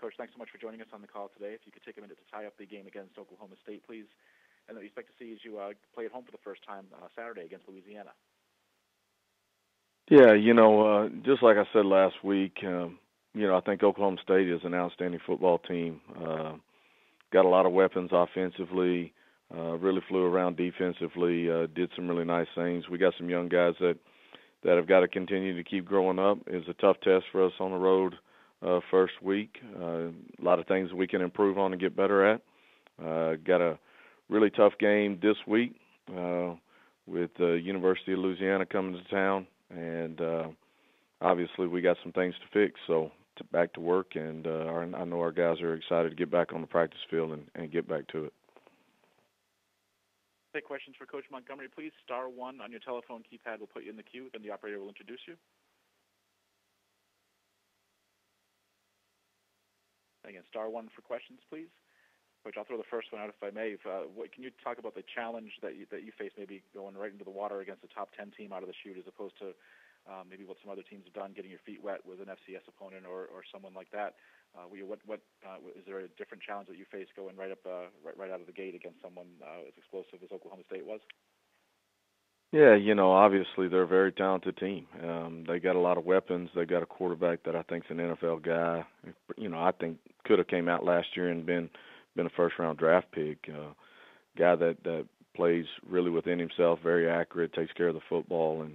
Coach, thanks so much for joining us on the call today. If you could take a minute to tie up the game against Oklahoma State, please, and that we expect to see as you play at home for the first time Saturday against Louisiana. Yeah, just like I said last week, I think Oklahoma State is an outstanding football team. Got a lot of weapons offensively, really flew around defensively, did some really nice things. We got some young guys that have got to continue to keep growing up. It's a tough test for us on the road first week. A lot of things we can improve on and get better at. Got a really tough game this week with the University of Louisiana coming to town, and obviously we got some things to fix. So back to work, and I know our guys are excited to get back on the practice field and get back to it. Take questions for Coach Montgomery, please. *1 on your telephone keypad will put you in the queue, then the operator will introduce you. Again, *1 for questions, please. Coach, I'll throw the first one out if I may. Can you talk about the challenge that you face maybe going right into the water against a top 10 team out of the chute as opposed to maybe what some other teams have done, getting your feet wet with an FCS opponent or someone like that? Is there a different challenge that you face going right out of the gate against someone as explosive as Oklahoma State was? Yeah, obviously they're a very talented team. They got a lot of weapons. They got a quarterback that I think's an NFL guy. I think could have came out last year and been a first-round draft pick. Guy that plays really within himself, very accurate, takes care of the football,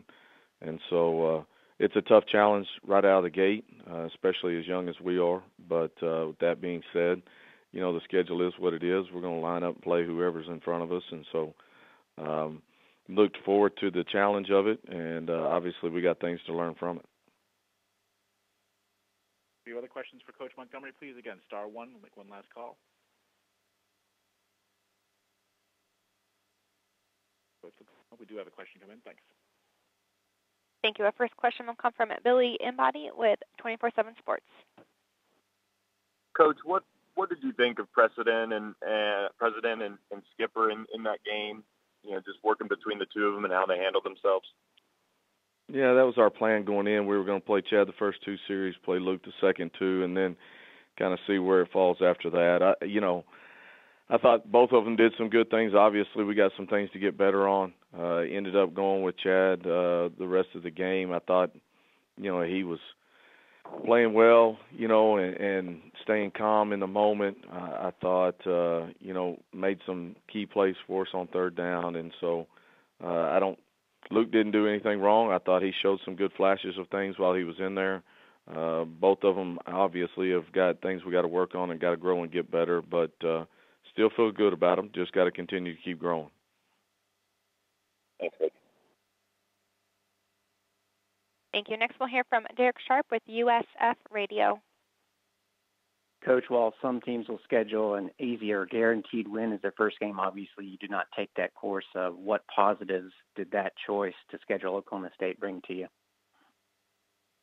and so it's a tough challenge right out of the gate, especially as young as we are. But with that being said, the schedule is what it is. We're going to line up and play whoever's in front of us, and so looked forward to the challenge of it, and obviously we got things to learn from it. A few other questions for Coach Montgomery, please. Again, *1, make one last call. We do have a question come in. Thanks. Thank you. Our first question will come from Billy Embody with 24/7 Sports. Coach, what did you think of President and Skipper in that game? Just working between the two of them and how they handled themselves. Yeah, that was our plan going in. We were going to play Chad the first two series, play Luke the second two, and then kind of see where it falls after that. I thought both of them did some good things. Obviously, we got some things to get better on. Ended up going with Chad the rest of the game. I thought, he was playing well, and staying calm in the moment. I thought, made some key plays for us on third down. And so Luke didn't do anything wrong. I thought he showed some good flashes of things while he was in there. Both of them obviously have got things we got to work on and got to grow and get better, but still feel good about them. Just got to continue to keep growing. Thanks, Coach. Thank you. Next we'll hear from Derek Sharp with USF Radio. Coach, while some teams will schedule an easier guaranteed win as their first game, obviously you do not take that course. What positives did that choice to schedule Oklahoma State bring to you?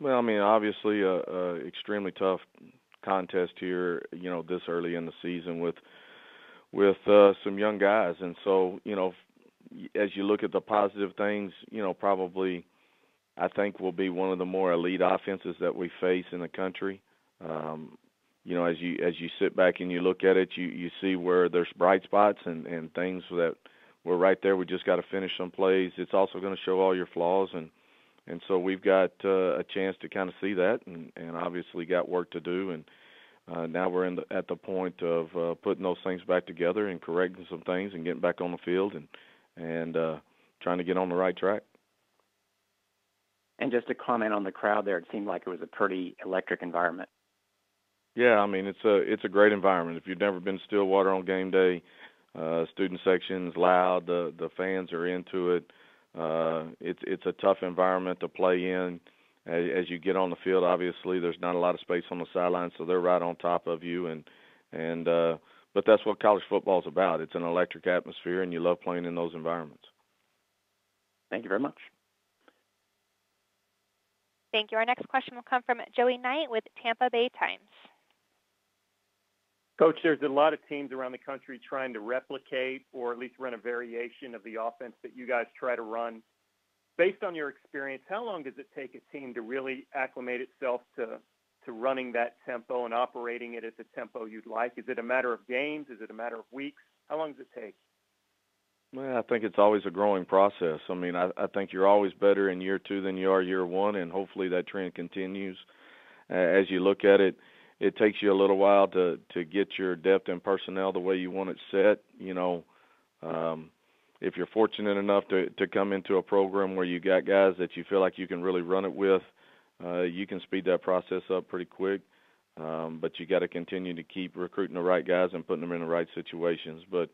Well, obviously extremely tough contest here, this early in the season with some young guys. And so, as you look at the positive things, probably I think will be one of the more elite offenses that we face in the country. As you sit back and you look at it, you see where there's bright spots and things that we're right there. We just got to finish some plays. It's also going to show all your flaws, and so we've got a chance to kind of see that, and obviously got work to do. And now we're at the point of putting those things back together and correcting some things and getting back on the field and trying to get on the right track. And just to comment on the crowd there, it seemed like it was a pretty electric environment. Yeah, it's a great environment. If you've never been to Stillwater on game day, student section's loud. The fans are into it. It's a tough environment to play in. As you get on the field, obviously there's not a lot of space on the sidelines, so they're right on top of you. But that's what college football is about. It's an electric atmosphere, and you love playing in those environments. Thank you very much. Thank you. Our next question will come from Joey Knight with Tampa Bay Times. Coach, there's a lot of teams around the country trying to replicate or at least run a variation of the offense that you guys try to run. Based on your experience, how long does it take a team to really acclimate itself to to running that tempo and operating it at the tempo you'd like? Is it a matter of games? Is it a matter of weeks? How long does it take? Well, I think it's always a growing process. I mean, I think you're always better in year 2 than you are year 1, and hopefully that trend continues. As you look at it, it takes you a little while to get your depth and personnel the way you want it set. You know, if you're fortunate enough to come into a program where you got guys that you feel like you can really run it with, you can speed that process up pretty quick. But you got to continue to keep recruiting the right guys and putting them in the right situations. But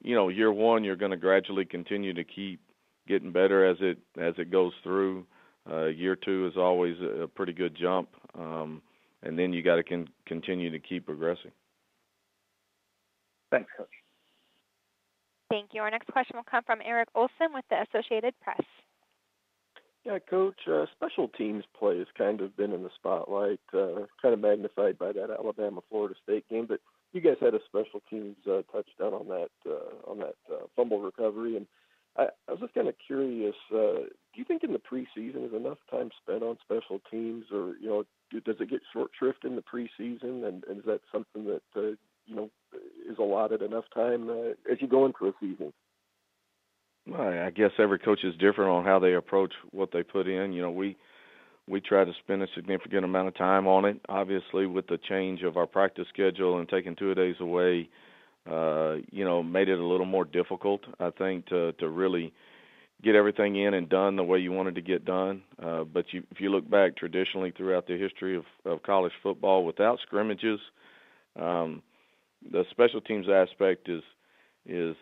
you know, year 1, you're going to gradually continue to keep getting better as it goes through. Year 2 is always a pretty good jump, and then you got to continue to keep progressing. Thanks, Coach. Thank you. Our next question will come from Eric Olson with the Associated Press. Yeah, Coach, special teams play has kind of been in the spotlight, kind of magnified by that Alabama-Florida State game. But you guys had a special teams touchdown on that fumble recovery, and I was just kind of curious. Do you think in the preseason is enough time spent on special teams, or does it get short shrift in the preseason, and is that something that is allotted enough time as you go into a season? I guess every coach is different on how they approach what they put in. You know, we try to spend a significant amount of time on it. Obviously, with the change of our practice schedule and taking 2 days away, made it a little more difficult, I think, to really get everything in and done the way you wanted to get done. But if you look back traditionally throughout the history of college football, without scrimmages, the special teams aspect is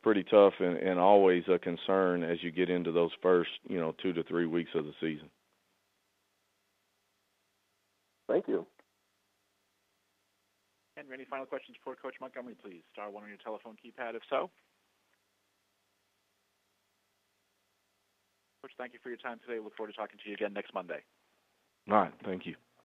pretty tough and always a concern as you get into those first 2 to 3 weeks of the season. Thank you. Henry, any final questions for Coach Montgomery, please? Star 1 on your telephone keypad, if so. Coach, thank you for your time today. Look forward to talking to you again next Monday. All right. Thank you.